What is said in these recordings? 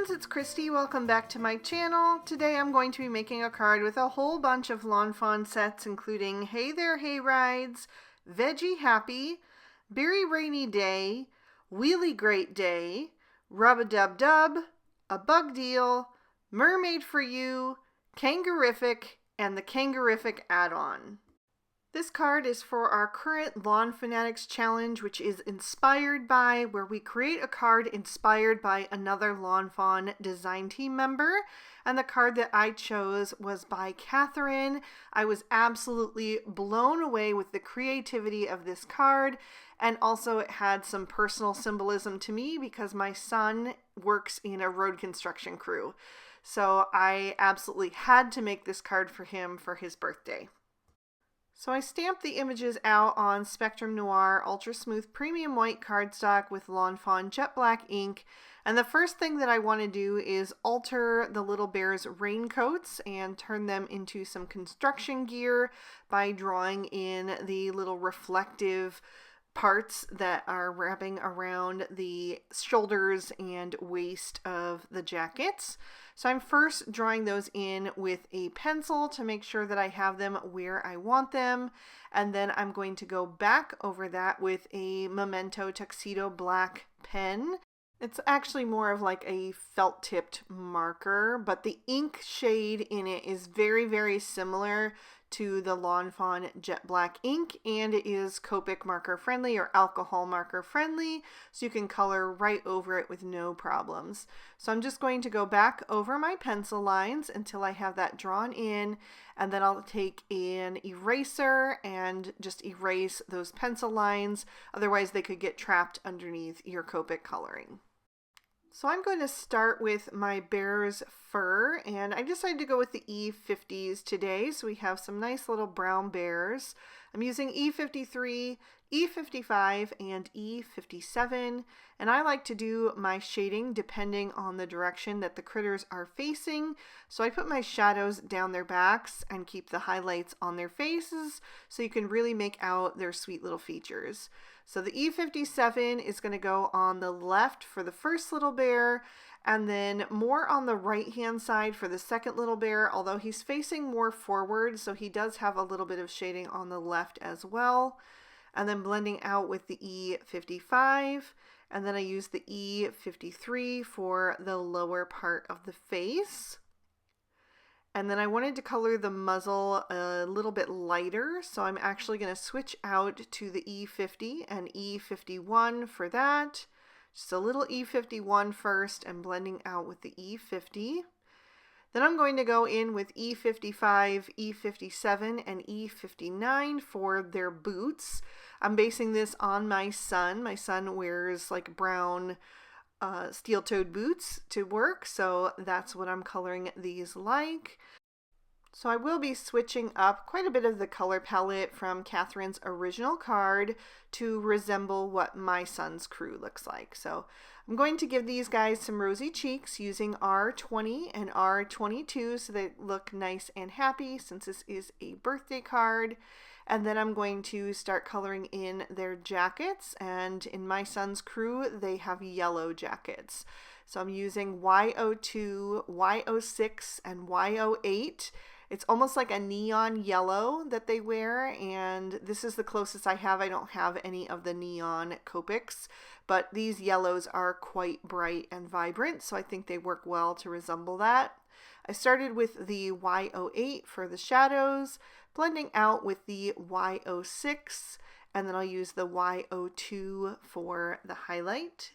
friends, it's Christy. Welcome back to my channel. Today I'm going to be making a card with a whole bunch of Lawn Fawn sets, including Hey There Hay Rides, Veggie Happy, Berry Rainy Day, Wheelie Great Day, Rub-a-Dub-Dub, A Bug Deal, Mermaid for You, Kangarific, and the Kangarific add-on. This card is for our current Lawn Fanatics challenge, which is inspired by, where we create a card inspired by another Lawn Fawn design team member. And the card that I chose was by Catherine. I was absolutely blown away with the creativity of this card. And also it had some personal symbolism to me because my son works in a road construction crew. So I absolutely had to make this card for him for his birthday. So I stamped the images out on Spectrum Noir Ultra Smooth Premium White cardstock with Lawn Fawn Jet Black ink. And the first thing that I want to do is alter the little bear's raincoats and turn them into some construction gear by drawing in the little reflective parts that are wrapping around the shoulders and waist of the jackets. So I'm first drawing those in with a pencil to make sure that I have them where I want them. And then I'm going to go back over that with a Memento Tuxedo Black pen. It's actually more of like a felt tipped marker, but the ink shade in it is very, very similar to the Lawn Fawn Jet Black ink, and it is Copic marker friendly or alcohol marker friendly, so you can color right over it with no problems. So I'm just going to go back over my pencil lines until I have that drawn in, and then I'll take an eraser and just erase those pencil lines, otherwise they could get trapped underneath your Copic coloring. So I'm going to start with my bear's fur, and I decided to go with the E50s today, so we have some nice little brown bears. I'm using E53, E55, and E57, and I like to do my shading depending on the direction that the critters are facing. So I put my shadows down their backs and keep the highlights on their faces so you can really make out their sweet little features. So the E57 is going to go on the left for the first little bear, and then more on the right hand side for the second little bear, although he's facing more forward, so he does have a little bit of shading on the left as well. And then blending out with the E55, and then I use the E53 for the lower part of the face. And then I wanted to color the muzzle a little bit lighter, so I'm actually going to switch out to the E50 and E51 for that. Just a little E51 first and blending out with the E50. Then I'm going to go in with E55, E57, and E59 for their boots. I'm basing this on my son. My son wears like brown steel-toed boots to work, so that's what I'm coloring these like. So I will be switching up quite a bit of the color palette from Catherine's original card to resemble what my son's crew looks like. So I'm going to give these guys some rosy cheeks using R20 and R22 so they look nice and happy since this is a birthday card. And then I'm going to start coloring in their jackets, and in my son's crew they have yellow jackets. So I'm using Y02, Y06, and Y08. It's almost like a neon yellow that they wear, and this is the closest I have. I don't have any of the neon Copics, but these yellows are quite bright and vibrant, so I think they work well to resemble that. I started with the Y08 for the shadows, blending out with the Y06, and then I'll use the Y02 for the highlight.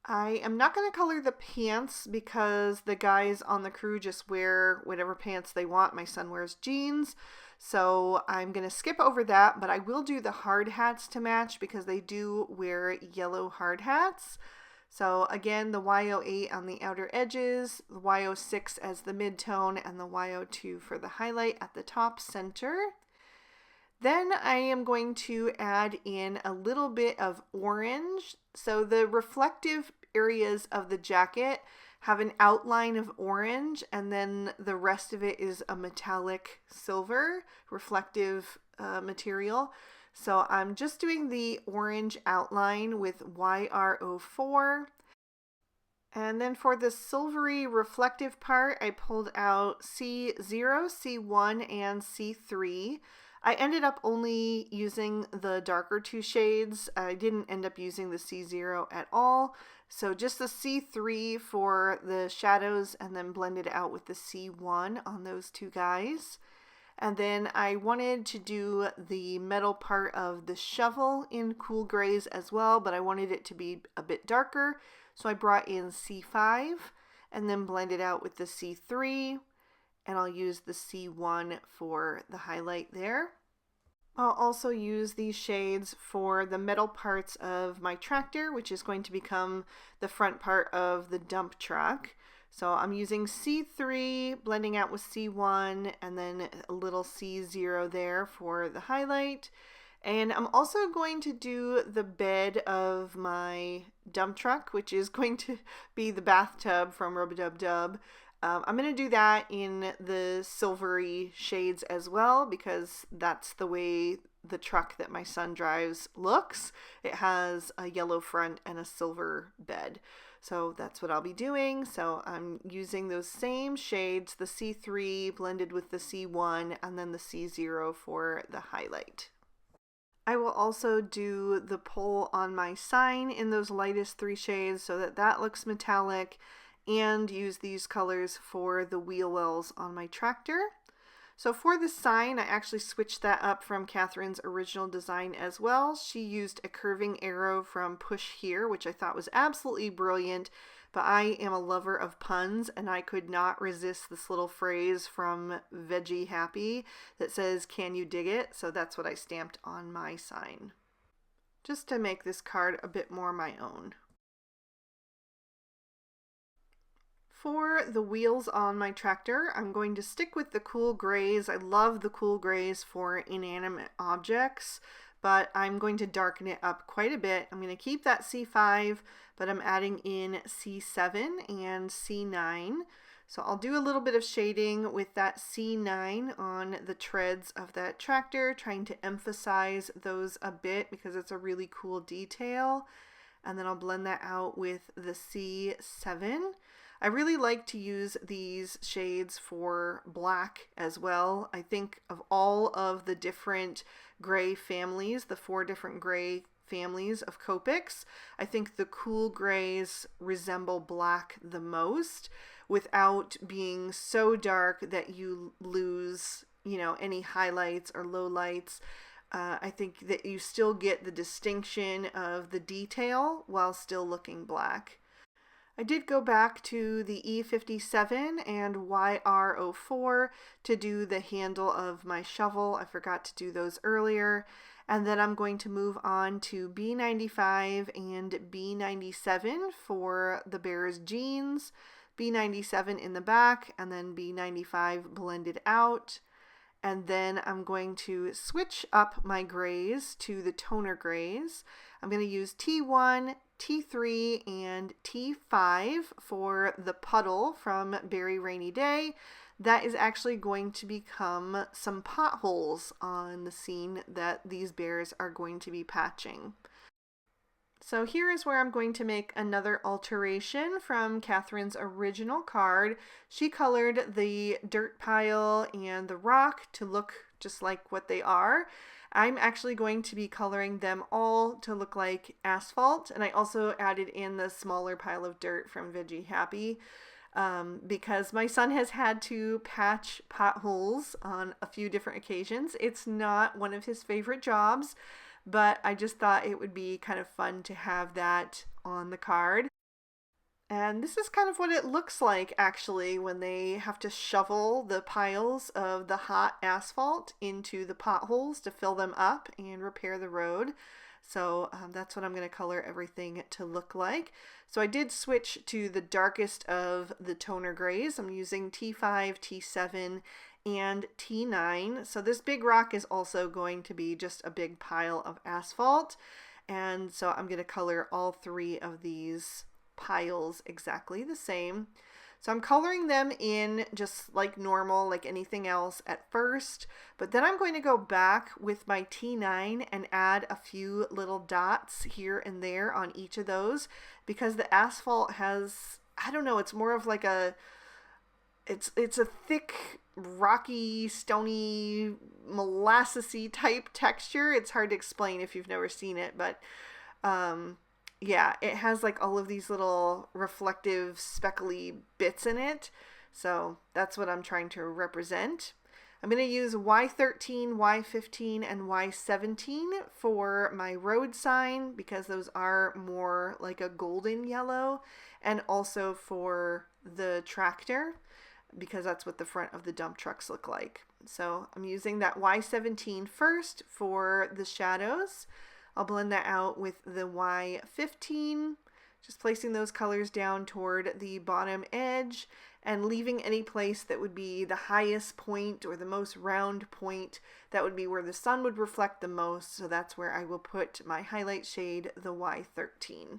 I am not going to color the pants because the guys on the crew just wear whatever pants they want. My son wears jeans, so I'm going to skip over that, but I will do the hard hats to match because they do wear yellow hard hats. So again, the Y08 on the outer edges, the Y06 as the mid-tone, and the Y02 for the highlight at the top center. Then I am going to add in a little bit of orange. So the reflective areas of the jacket have an outline of orange, and then the rest of it is a metallic silver reflective material. So I'm just doing the orange outline with YR04. And then for the silvery reflective part, I pulled out C0, C1, and C3. I ended up only using the darker two shades. I didn't end up using the C0 at all. So just the C3 for the shadows and then blended out with the C1 on those two guys. And then I wanted to do the metal part of the shovel in cool grays as well, but I wanted it to be a bit darker. So I brought in C5 and then blended out with the C3, and I'll use the C1 for the highlight there. I'll also use these shades for the metal parts of my tractor, which is going to become the front part of the dump truck. So I'm using C3, blending out with C1, and then a little C0 there for the highlight. And I'm also going to do the bed of my dump truck, which is going to be the bathtub from Rub-a-Dub-Dub. I'm going to do that in the silvery shades as well, because that's the way the truck that my son drives looks. It has a yellow front and a silver bed. So that's what I'll be doing. So I'm using those same shades, the C3 blended with the C1 and then the C0 for the highlight. I will also do the pole on my sign in those lightest three shades so that that looks metallic, and use these colors for the wheel wells on my tractor. So for the sign, I actually switched that up from Catherine's original design as well. She used a curving arrow from Push Here, which I thought was absolutely brilliant, but I am a lover of puns, and I could not resist this little phrase from Veggie Happy that says, "Can you dig it?" So that's what I stamped on my sign, just to make this card a bit more my own. For the wheels on my tractor, I'm going to stick with the cool grays. I love the cool grays for inanimate objects, but I'm going to darken it up quite a bit. I'm going to keep that C5, but I'm adding in C7 and C9. So I'll do a little bit of shading with that C9 on the treads of that tractor, trying to emphasize those a bit because it's a really cool detail. And then I'll blend that out with the C7. I really like to use these shades for black as well. I think of all of the different gray families, the 4 different gray families of Copics, I think the cool grays resemble black the most without being so dark that you lose, any highlights or lowlights. I think that you still get the distinction of the detail while still looking black. I did go back to the E57 and YR04 to do the handle of my shovel. I forgot to do those earlier. And then I'm going to move on to B95 and B97 for the bear's jeans, B97 in the back, and then B95 blended out. And then I'm going to switch up my grays to the toner grays. I'm going to use T1, T3, and T5 for the puddle from Very Rainy Day. That is actually going to become some potholes on the scene that these bears are going to be patching. So here is where I'm going to make another alteration from Catherine's original card. She colored the dirt pile and the rock to look just like what they are. I'm actually going to be coloring them all to look like asphalt, and I also added in the smaller pile of dirt from Veggie Happy because my son has had to patch potholes on a few different occasions. It's not one of his favorite jobs, but I just thought it would be kind of fun to have that on the card. And this is kind of what it looks like actually when they have to shovel the piles of the hot asphalt into the potholes to fill them up and repair the road. So that's what I'm going to color everything to look like. So I did switch to the darkest of the toner grays. I'm using T5, T7, and T9. So this big rock is also going to be just a big pile of asphalt. And so I'm going to color all 3 of these piles exactly the same. So I'm coloring them in just like normal, like anything else at first, but then I'm going to go back with my T9 and add a few little dots here and there on each of those because the asphalt has I don't know, it's more of like it's a thick, rocky, stony, molassesy type texture. It's hard to explain if you've never seen it, but yeah, it has like all of these little reflective, speckly bits in it. So that's what I'm trying to represent. I'm going to use Y13, Y15, and Y17 for my road sign because those are more like a golden yellow, and also for the tractor because that's what the front of the dump trucks look like. So I'm using that Y17 first for the shadows. I'll blend that out with the Y15, just placing those colors down toward the bottom edge and leaving any place that would be the highest point or the most round point. That would be where the sun would reflect the most, so that's where I will put my highlight shade, the Y13.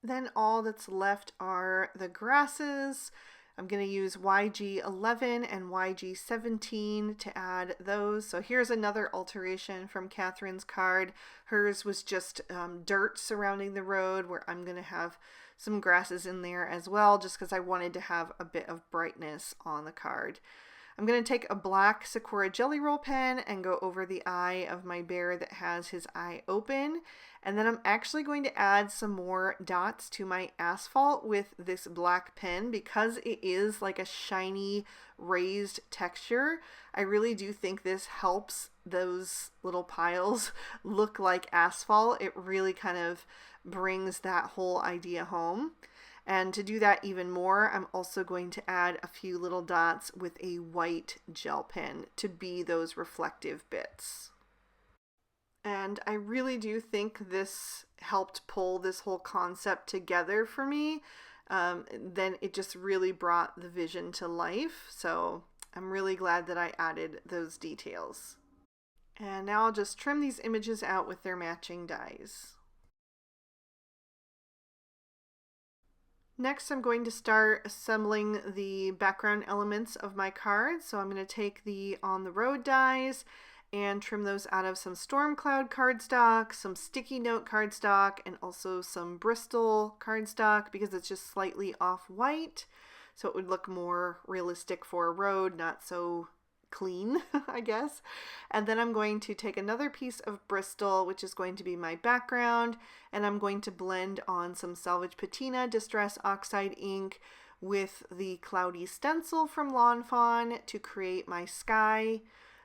Then all that's left are the grasses. I'm going to use YG11 and YG17 to add those. So here's another alteration from Catherine's card. Hers was just dirt surrounding the road, where I'm going to have some grasses in there as well, just because I wanted to have a bit of brightness on the card. I'm going to take a black Sakura Jelly Roll pen and go over the eye of my bear that has his eye open. And then I'm actually going to add some more dots to my asphalt with this black pen because it is like a shiny raised texture. I really do think this helps those little piles look like asphalt. It really kind of brings that whole idea home. And to do that even more, I'm also going to add a few little dots with a white gel pen to be those reflective bits. And I really do think this helped pull this whole concept together for me. Then it just really brought the vision to life. So I'm really glad that I added those details. And now I'll just trim these images out with their matching dies. Next, I'm going to start assembling the background elements of my card. So I'm going to take the On the Road dies and trim those out of some Storm Cloud cardstock, some sticky note cardstock, and also some Bristol cardstock because it's just slightly off-white. So it would look more realistic for a road, not so clean, I guess. And then I'm going to take another piece of Bristol, which is going to be my background, and I'm going to blend on some Salvage Patina Distress Oxide ink with the Cloudy stencil from Lawn Fawn to create my sky.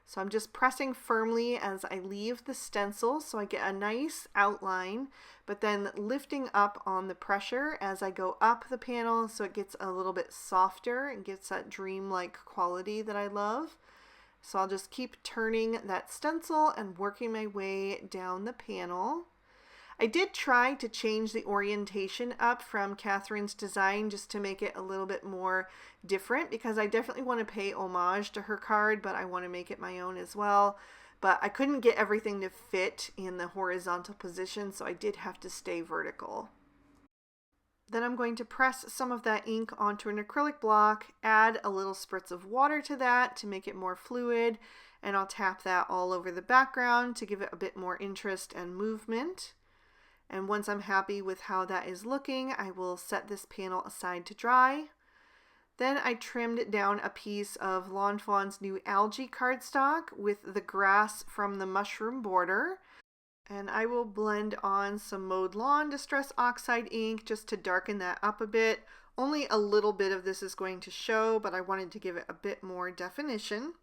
So I'm just pressing firmly as I leave the stencil so I get a nice outline, but then lifting up on the pressure as I go up the panel so it gets a little bit softer and gets that dreamlike quality that I love. So I'll just keep turning that stencil and working my way down the panel. I did try to change the orientation up from Catherine's design just to make it a little bit more different because I definitely want to pay homage to her card, but I want to make it my own as well. But I couldn't get everything to fit in the horizontal position, so I did have to stay vertical. Then I'm going to press some of that ink onto an acrylic block, add a little spritz of water to that to make it more fluid, and I'll tap that all over the background to give it a bit more interest and movement. And once I'm happy with how that is looking, I will set this panel aside to dry. Then I trimmed down a piece of Lawn Fawn's new algae cardstock with the grass from the mushroom border. And I will blend on some Mowed Lawn Distress Oxide ink just to darken that up a bit. Only a little bit of this is going to show, but I wanted to give it a bit more definition.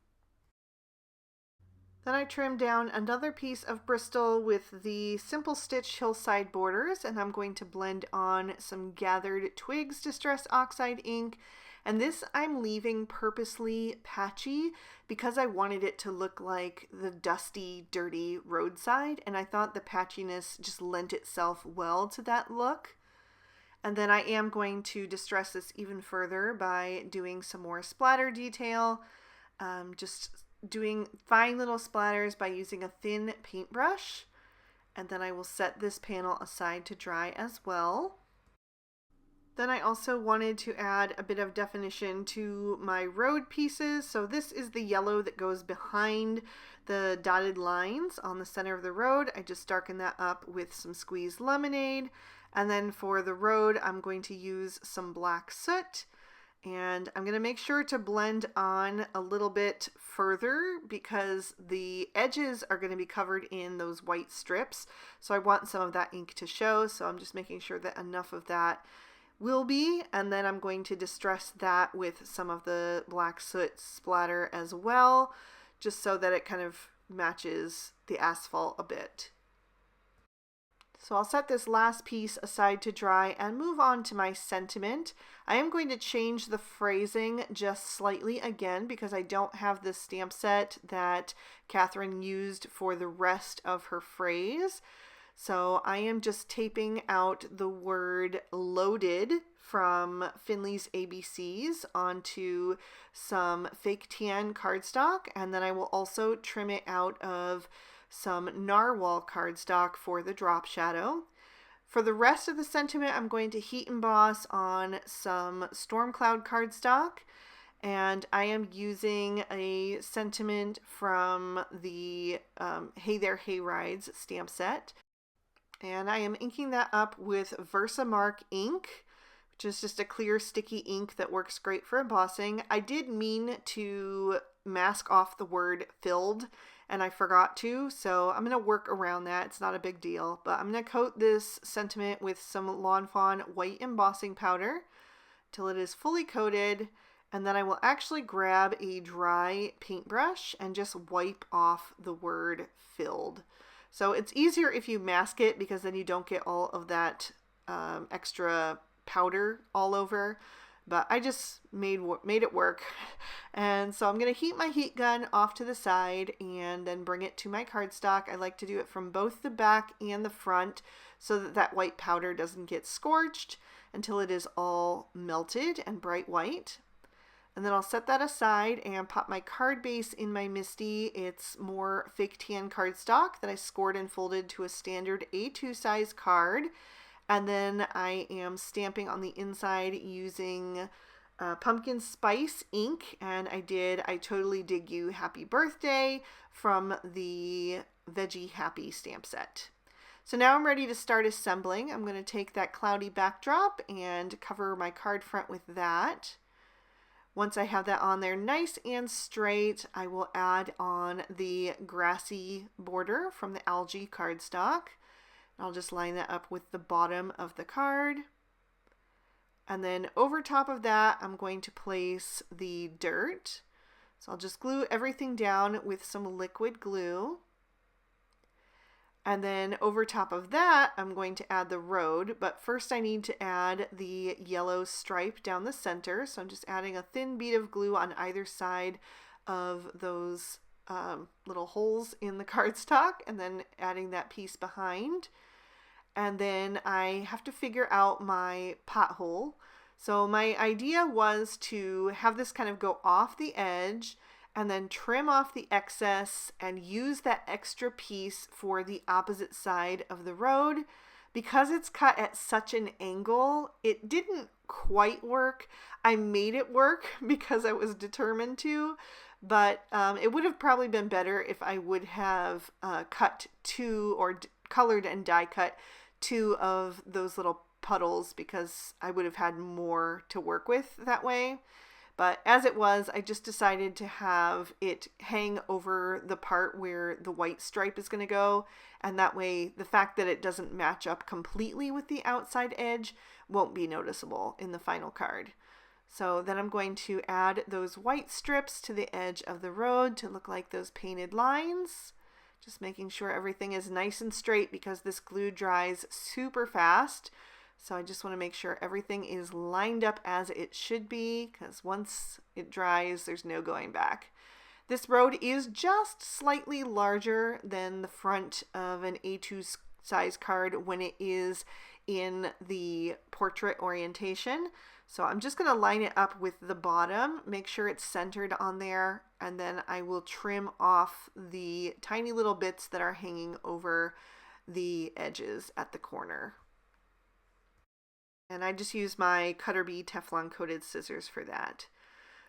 Then I trimmed down another piece of Bristol with the Simple Stitch Hillside Borders, and I'm going to blend on some Gathered Twigs Distress Oxide ink. And this I'm leaving purposely patchy because I wanted it to look like the dusty, dirty roadside, and I thought the patchiness just lent itself well to that look. And then I am going to distress this even further by doing some more splatter detail, just doing fine little splatters by using a thin paintbrush. And then I will set this panel aside to dry as well. Then I also wanted to add a bit of definition to my road pieces. So this is the yellow that goes behind the dotted lines on the center of the road. I just darkened that up with some squeezed lemonade. And then for the road, I'm going to use some black soot. And I'm going to make sure to blend on a little bit further because the edges are going to be covered in those white strips. So I want some of that ink to show. So I'm just making sure that enough of that will be. And then I'm going to distress that with some of the black soot splatter as well, just so that it kind of matches the asphalt a bit. So I'll set this last piece aside to dry and move on to my sentiment. I am going to change the phrasing just slightly again because I don't have the stamp set that Catherine used for the rest of her phrase. So I am just taping out the word loaded from Finley's ABCs onto some fake tan cardstock, and then I will also trim it out of some narwhal cardstock for the drop shadow. For the rest of the sentiment, I'm going to heat emboss on some storm cloud cardstock, and I am using a sentiment from the Hey There Hay Rides stamp set, and I am inking that up with Versamark ink, which is just a clear sticky ink that works great for embossing. I did mean to mask off the word filled, and I forgot to, so I'm going to work around that. It's not a big deal, but I'm going to coat this sentiment with some Lawn Fawn white embossing powder till it is fully coated, and then I will actually grab a dry paintbrush and just wipe off the word filled. So it's easier if you mask it because then you don't get all of that extra powder all over. But I just made it work. And so I'm going to heat my heat gun off to the side and then bring it to my cardstock. I like to do it from both the back and the front so that that white powder doesn't get scorched until it is all melted and bright white. And then I'll set that aside and pop my card base in my MISTI. It's more fake tan cardstock that I scored and folded to a standard A2 size card. And then I am stamping on the inside using pumpkin spice ink. And I Totally Dig You Happy Birthday from the Veggie Happy stamp set. So now I'm ready to start assembling. I'm going to take that cloudy backdrop and cover my card front with that. Once I have that on there nice and straight, I will add on the grassy border from the algae cardstock. I'll just line that up with the bottom of the card. And then over top of that, I'm going to place the dirt. So I'll just glue everything down with some liquid glue. And then over top of that, I'm going to add the road, but first I need to add the yellow stripe down the center. So I'm just adding a thin bead of glue on either side of those little holes in the cardstock, and then adding that piece behind. And then I have to figure out my pothole. So my idea was to have this kind of go off the edge and then trim off the excess and use that extra piece for the opposite side of the road. Because it's cut at such an angle, it didn't quite work. I made it work because I was determined to, but it would have probably been better if I would have cut two or colored and die cut two of those little puddles because I would have had more to work with that way. But as it was, I just decided to have it hang over the part where the white stripe is going to go. And that way, the fact that it doesn't match up completely with the outside edge won't be noticeable in the final card. So then I'm going to add those white strips to the edge of the road to look like those painted lines. Just making sure everything is nice and straight because this glue dries super fast. So I just want to make sure everything is lined up as it should be, because once it dries, there's no going back. This road is just slightly larger than the front of an A2 size card when it is in the portrait orientation. So I'm just going to line it up with the bottom, make sure it's centered on there, and then I will trim off the tiny little bits that are hanging over the edges at the corner. And I just use my Cutter Bee Teflon coated scissors for that.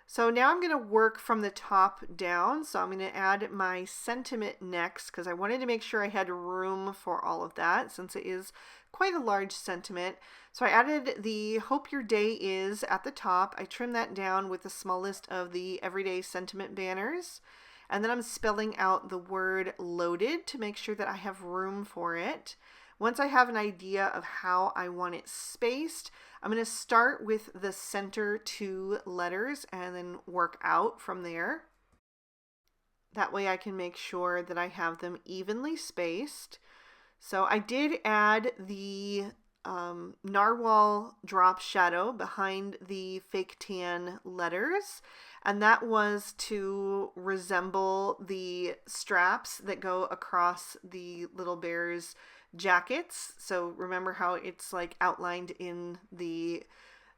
So now I'm going to work from the top down. So I'm going to add my sentiment next because I wanted to make sure I had room for all of that since it is quite a large sentiment. So I added the Hope Your Day Is at the top. I trimmed that down with the smallest of the everyday sentiment banners. And then I'm spelling out the word loaded to make sure that I have room for it. Once I have an idea of how I want it spaced, I'm going to start with the center 2 letters and then work out from there. That way I can make sure that I have them evenly spaced. So I did add the narwhal drop shadow behind the fake tan letters, and that was to resemble the straps that go across the little bear's jackets. So remember how it's like outlined in the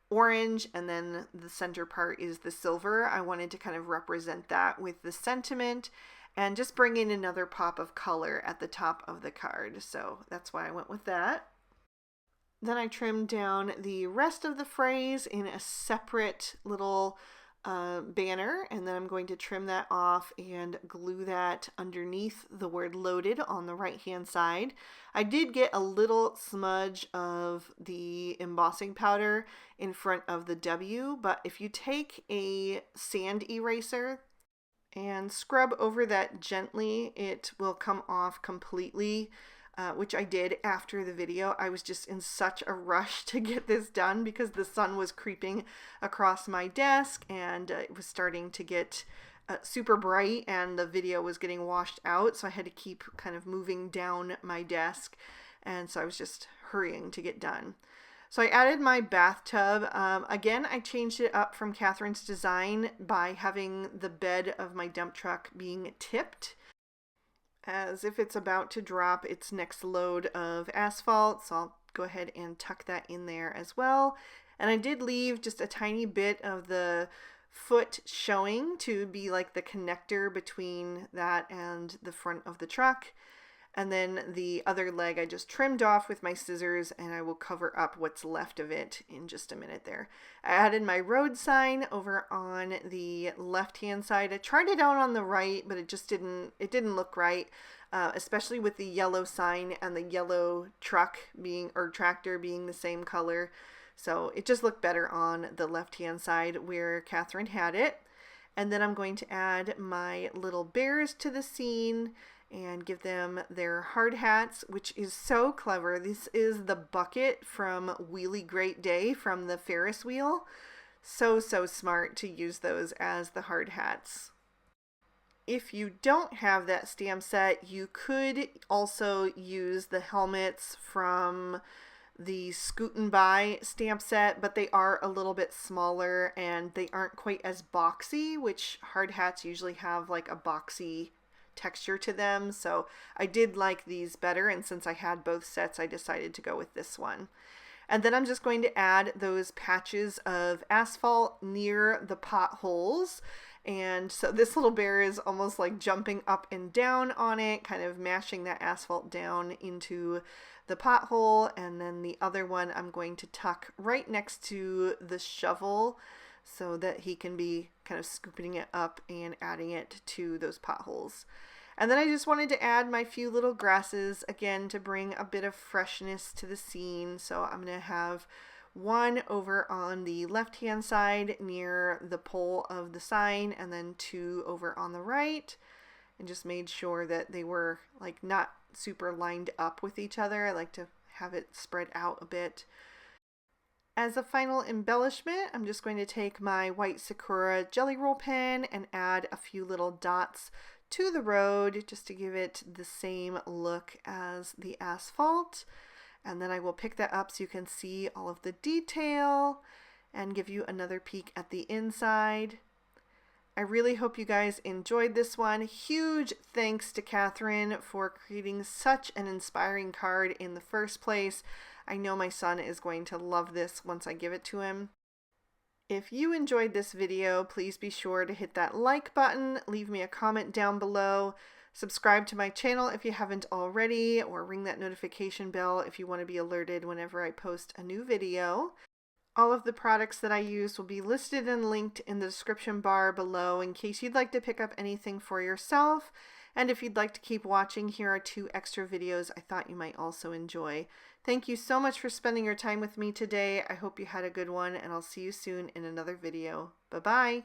orange and then the center part is the silver. I wanted to kind of represent that with the sentiment and just bring in another pop of color at the top of the card. So that's why I went with that. Then I trimmed down the rest of the phrase in a separate little banner, and then I'm going to trim that off and glue that underneath the word loaded on the right hand side. I did get a little smudge of the embossing powder in front of the W, but if you take a sand eraser and scrub over that gently, it will come off completely. Which I did after the video. I was just in such a rush to get this done because the sun was creeping across my desk and it was starting to get super bright and the video was getting washed out, so I had to keep kind of moving down my desk, and so I was just hurrying to get done. So I added my bathtub. Again, I changed it up from Catherine's design by having the bed of my dump truck being tipped, as if it's about to drop its next load of asphalt. So I'll go ahead and tuck that in there as well. And I did leave just a tiny bit of the foot showing to be like the connector between that and the front of the truck. And then the other leg I just trimmed off with my scissors, and I will cover up what's left of it in just a minute there. I added my road sign over on the left hand side. I tried it out on the right, but it didn't look right, especially with the yellow sign and the yellow truck tractor being the same color. So it just looked better on the left hand side where Catherine had it. And then I'm going to add my little bears to the scene and give them their hard hats, which is so clever. This is the bucket from Wheelie Great Day from the Ferris wheel. So smart to use those as the hard hats. If you don't have that stamp set, you could also use the helmets from the Scootin' By stamp set, but they are a little bit smaller and they aren't quite as boxy, which hard hats usually have like a boxy texture to them. So I did like these better, and since I had both sets, I decided to go with this one. And then I'm just going to add those patches of asphalt near the potholes. And so this little bear is almost like jumping up and down on it, kind of mashing that asphalt down into the pothole. And then the other one I'm going to tuck right next to the shovel so that he can be kind of scooping it up and adding it to those potholes. And then I just wanted to add my few little grasses again to bring a bit of freshness to the scene. So I'm going to have one over on the left hand side near the pole of the sign, and then 2 over on the right, and just made sure that they were like not super lined up with each other. I like to have it spread out a bit. As a final embellishment, I'm just going to take my white Sakura jelly roll pen and add a few little dots to the road just to give it the same look as the asphalt. And then I will pick that up so you can see all of the detail and give you another peek at the inside. I really hope you guys enjoyed this one. Huge thanks to Catherine for creating such an inspiring card in the first place. I know my son is going to love this once I give it to him. If you enjoyed this video, please be sure to hit that like button, leave me a comment down below, subscribe to my channel if you haven't already, or ring that notification bell if you want to be alerted whenever I post a new video. All of the products that I use will be listed and linked in the description bar below in case you'd like to pick up anything for yourself. And if you'd like to keep watching, here are 2 extra videos I thought you might also enjoy. Thank you so much for spending your time with me today. I hope you had a good one, and I'll see you soon in another video. Bye-bye.